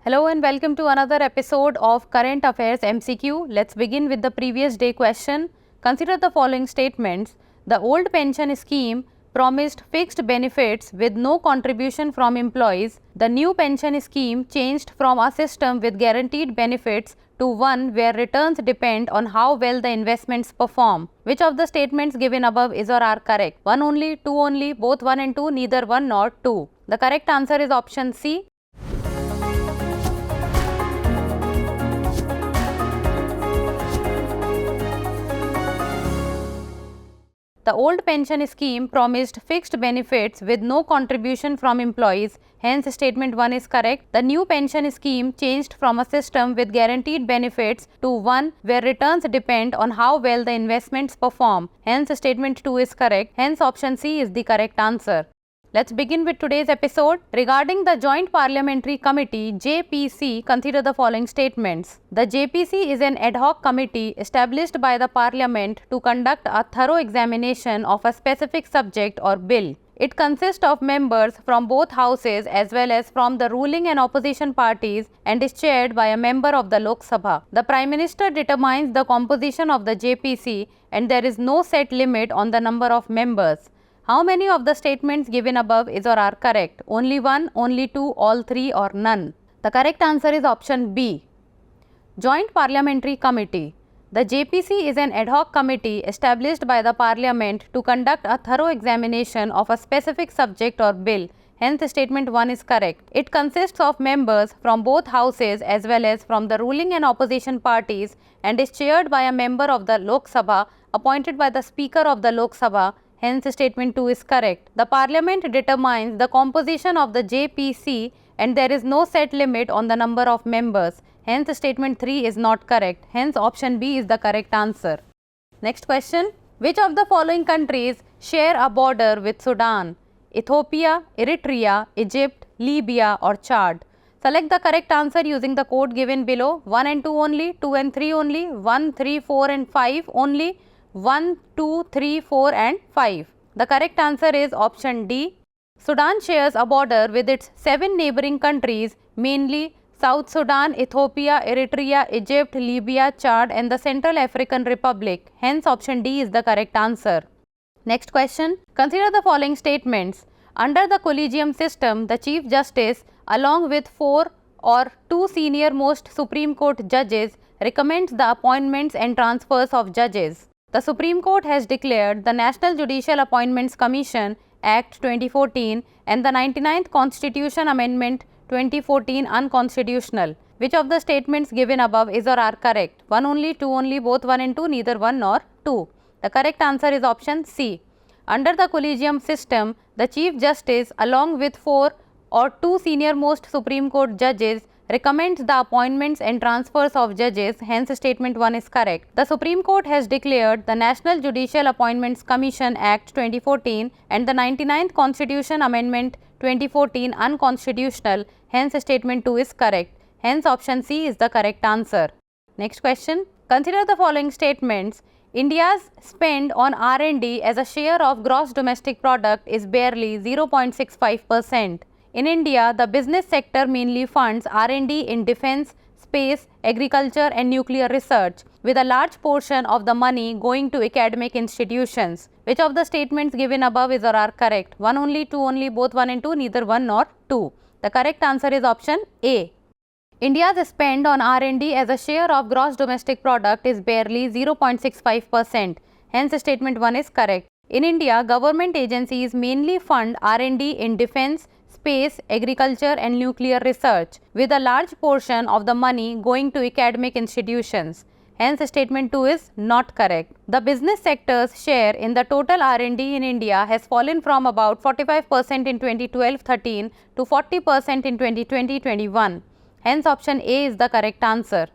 Hello and welcome to another episode of Current Affairs MCQ. Let's begin with the previous day question. Consider the following statements. The old pension scheme promised fixed benefits with no contribution from employees. The new pension scheme changed from a system with guaranteed benefits to one where returns depend on how well the investments perform. Which of the statements given above is or are correct? 1 only, 2 only, both 1 and 2, neither 1 nor 2. The correct answer is option C. The old pension scheme promised fixed benefits with no contribution from employees, hence statement 1 is correct. The new pension scheme changed from a system with guaranteed benefits to one where returns depend on how well the investments perform, hence statement 2 is correct, hence option C is the correct answer. Let's begin with today's episode. Regarding the Joint Parliamentary Committee JPC, consider the following statements. The JPC is an ad hoc committee established by the Parliament to conduct a thorough examination of a specific subject or bill. It consists of members from both houses as well as from the ruling and opposition parties and is chaired by a member of the Lok Sabha. The Prime Minister determines the composition of the JPC and there is no set limit on the number of members. How many of the statements given above is or are correct? Only 1, only 2, all 3 or none? The correct answer is option B. Joint Parliamentary Committee. The JPC is an ad hoc committee established by the Parliament to conduct a thorough examination of a specific subject or bill. Hence, statement 1 is correct. It consists of members from both houses as well as from the ruling and opposition parties and is chaired by a member of the Lok Sabha appointed by the Speaker of the Lok Sabha. Hence, statement 2 is correct. The Parliament determines the composition of the JPC and there is no set limit on the number of members. Hence, statement 3 is not correct. Hence, option B is the correct answer. Next question. Which of the following countries share a border with Sudan? Ethiopia, Eritrea, Egypt, Libya or Chad? Select the correct answer using the code given below. 1 and 2 only, 2 and 3 only, 1, 3, 4 and 5 only, 1, 2, 3, 4 and 5. The correct answer is option D. Sudan shares a border with its 7 neighboring countries, mainly South Sudan, Ethiopia, Eritrea, Egypt, Libya, Chad and the Central African Republic. Hence, option D is the correct answer. Next question. Consider the following statements. Under the collegium system, the Chief Justice, along with 4 or 2 senior most Supreme Court judges, recommends the appointments and transfers of judges. The Supreme Court has declared the National Judicial Appointments Commission Act 2014 and the 99th Constitution Amendment 2014 unconstitutional. Which of the statements given above is or are correct? 1 only, 2 only, both 1 and 2, neither 1 nor 2. The correct answer is option C. Under the collegium system, the Chief Justice along with 4 or 2 senior most Supreme Court judges recommends the appointments and transfers of judges, hence statement 1 is correct. The Supreme Court has declared the National Judicial Appointments Commission Act 2014 and the 99th Constitution Amendment 2014 unconstitutional, hence statement 2 is correct. Hence option C is the correct answer. Next question. Consider the following statements. India's spend on R&D as a share of gross domestic product is barely 0.65%. In India, the business sector mainly funds R&D in defense, space, agriculture and nuclear research, with a large portion of the money going to academic institutions. Which of the statements given above is or are correct? 1 only, 2 only, both 1 and 2, neither 1 nor 2. The correct answer is option A. India's spend on R&D as a share of gross domestic product is barely 0.65%. Hence, statement 1 is correct. In India, government agencies mainly fund R&D in defense, space, agriculture and nuclear research, with a large portion of the money going to academic institutions. Hence, statement 2 is not correct. The business sector's share in the total R&D in India has fallen from about 45% in 2012-13 to 40% in 2020-21. Hence, option A is the correct answer.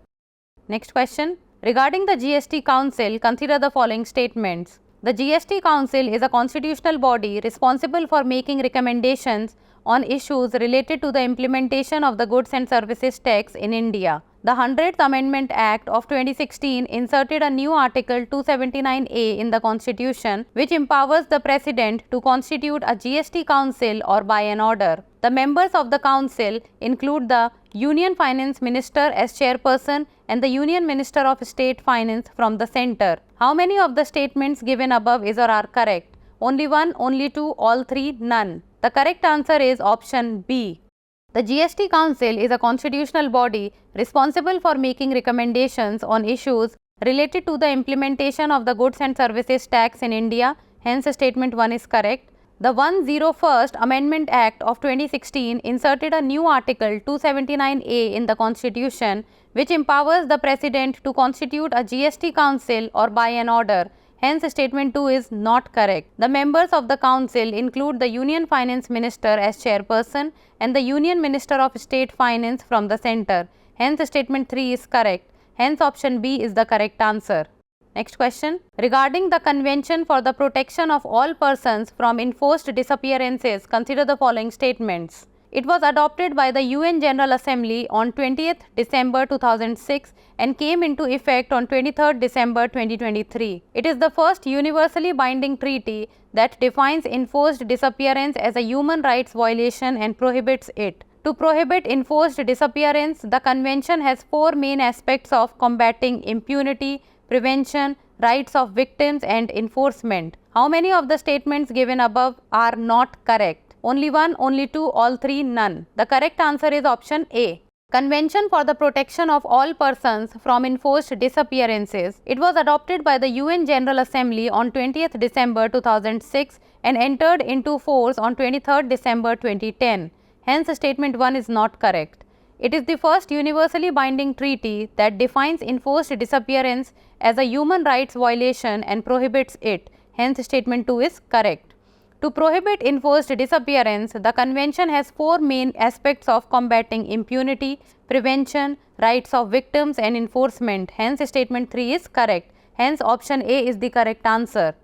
Next question. Regarding the GST Council, consider the following statements. The GST Council is a constitutional body responsible for making recommendations on issues related to the implementation of the goods and services tax in India. The 100th Amendment Act of 2016 inserted a new Article 279A in the Constitution, which empowers the President to constitute a GST Council or by an order. The members of the Council include the Union Finance Minister as chairperson and the Union Minister of State Finance from the centre. How many of the statements given above is or are correct? Only one, only two, all three, none. The correct answer is option B. The GST Council is a constitutional body responsible for making recommendations on issues related to the implementation of the goods and services tax in India. Hence, statement 1 is correct. The 101st Amendment Act of 2016 inserted a new Article 279A in the Constitution, which empowers the President to constitute a GST Council or by an order. Hence, statement 2 is not correct. The members of the Council include the Union Finance Minister as chairperson and the Union Minister of State Finance from the centre. Hence, statement 3 is correct. Hence, option B is the correct answer. Next question. Regarding the Convention for the Protection of All Persons from Enforced Disappearances, consider the following statements. It was adopted by the UN General Assembly on 20th December 2006 and came into effect on 23rd December 2023. It is the first universally binding treaty that defines enforced disappearance as a human rights violation and prohibits it. To prohibit enforced disappearance, the Convention has four main aspects of combating impunity, prevention, rights of victims and enforcement. How many of the statements given above are not correct? Only one, only two, all three, none. The correct answer is option A. Convention for the Protection of All Persons from Enforced Disappearances. It was adopted by the UN General Assembly on 20th December 2006 and entered into force on 23rd December 2010. Hence, statement 1 is not correct. It is the first universally binding treaty that defines enforced disappearance as a human rights violation and prohibits it. Hence, statement 2 is correct. To prohibit enforced disappearance, the Convention has four main aspects of combating impunity, prevention, rights of victims and enforcement. Hence, statement 3 is correct. Hence, option A is the correct answer.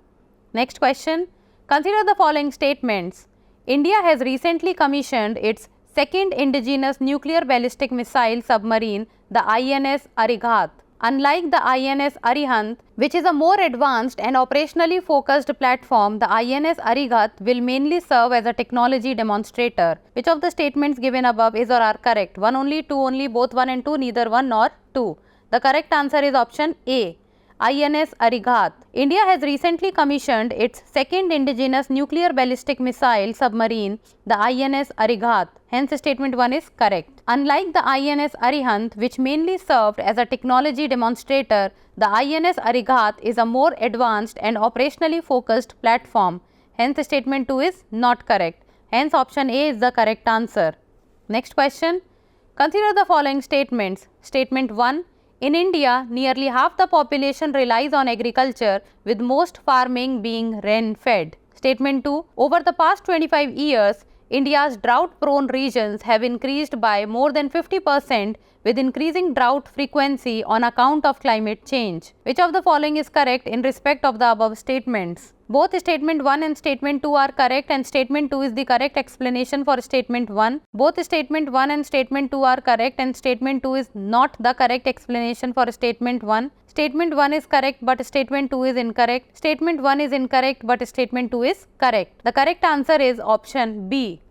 Next question. Consider the following statements. India has recently commissioned its second indigenous nuclear ballistic missile submarine, the INS Arighat. Unlike the INS Arihant, which is a more advanced and operationally focused platform, the INS Arighat will mainly serve as a technology demonstrator. Which of the statements given above is or are correct? One only, two only, both 1 and 2, neither 1 nor 2. The correct answer is option A. INS Arighat. India has recently commissioned its second indigenous nuclear ballistic missile submarine, the INS Arighat. Hence, statement 1 is correct. Unlike the INS Arihant, which mainly served as a technology demonstrator, the INS Arighat is a more advanced and operationally focused platform. Hence, statement 2 is not correct. Hence, option A is the correct answer. Next question. Consider the following statements. Statement 1. In India, nearly half the population relies on agriculture, with most farming being rain-fed. Statement 2. Over the past 25 years, India's drought-prone regions have increased by more than 50%, with increasing drought frequency on account of climate change. Which of the following is correct in respect of the above statements? Both statement 1 and statement 2 are correct and statement 2 is the correct explanation for statement 1. Both statement 1 and statement 2 are correct and statement 2 is not the correct explanation for statement 1. Statement 1 is correct but statement 2 is incorrect. Statement 1 is incorrect but statement 2 is correct. The correct answer is option B.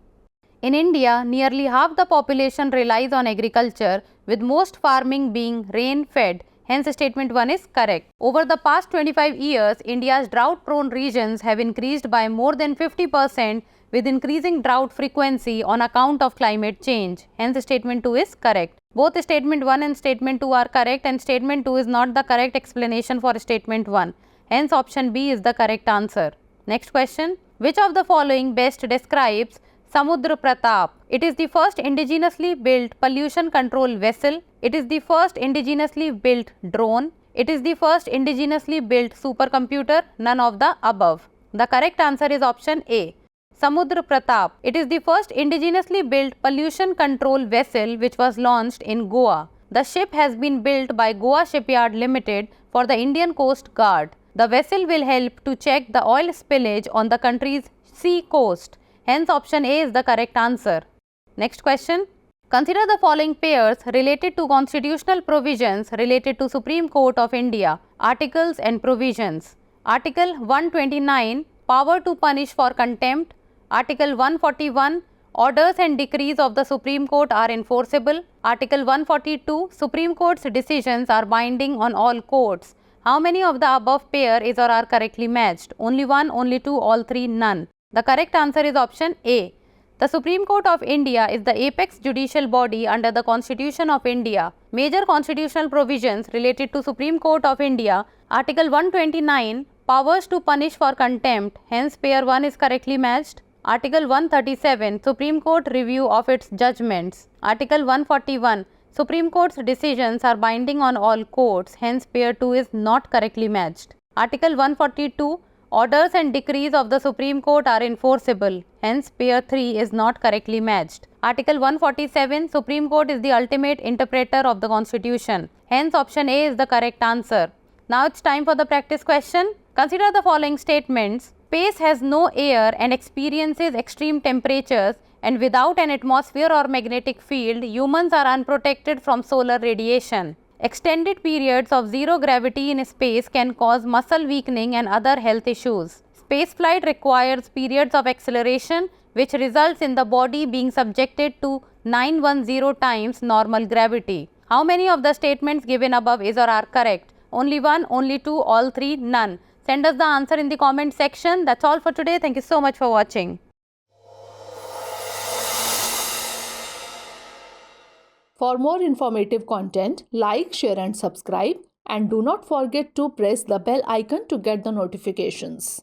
In India, nearly half the population relies on agriculture, with most farming being rain-fed. Hence, statement 1 is correct. Over the past 25 years, India's drought-prone regions have increased by more than 50%, with increasing drought frequency on account of climate change. Hence, statement 2 is correct. Both statement 1 and statement 2 are correct and statement 2 is not the correct explanation for statement 1. Hence, option B is the correct answer. Next question. Which of the following best describes Samudra Pratap? It is the first indigenously built pollution control vessel. It is the first indigenously built drone. It is the first indigenously built supercomputer. None of the above. The correct answer is option A. Samudra Pratap. It is the first indigenously built pollution control vessel which was launched in Goa. The ship has been built by Goa Shipyard Limited for the Indian Coast Guard. The vessel will help to check the oil spillage on the country's sea coast. Hence, option A is the correct answer. Next question. Consider the following pairs related to constitutional provisions related to Supreme Court of India, articles and provisions. Article 129, power to punish for contempt. Article 141, orders and decrees of the Supreme Court are enforceable. Article 142, Supreme Court's decisions are binding on all courts. How many of the above pair is or are correctly matched? Only one, only two, all three, none. The correct answer is option A. The Supreme Court of India is the apex judicial body under the Constitution of India. Major constitutional provisions related to Supreme Court of India. Article 129, powers to punish for contempt, hence pair 1 is correctly matched. Article 137, Supreme Court review of its judgments. Article 141, Supreme Court's decisions are binding on all courts, hence pair 2 is not correctly matched. Article 142, orders and decrees of the Supreme Court are enforceable, hence pair 3 is not correctly matched. Article 147, Supreme Court is the ultimate interpreter of the Constitution, hence option A is the correct answer. Now it's time for the practice question. Consider the following statements. Space has no air and experiences extreme temperatures, and without an atmosphere or magnetic field, humans are unprotected from solar radiation. Extended periods of zero gravity in space can cause muscle weakening and other health issues. Spaceflight requires periods of acceleration, which results in the body being subjected to 910 times normal gravity. How many of the statements given above is or are correct? Only one, only two, all three, none. Send us the answer in the comment section. That's all for today. Thank you so much for watching. For more informative content, like, share and subscribe, and do not forget to press the bell icon to get the notifications.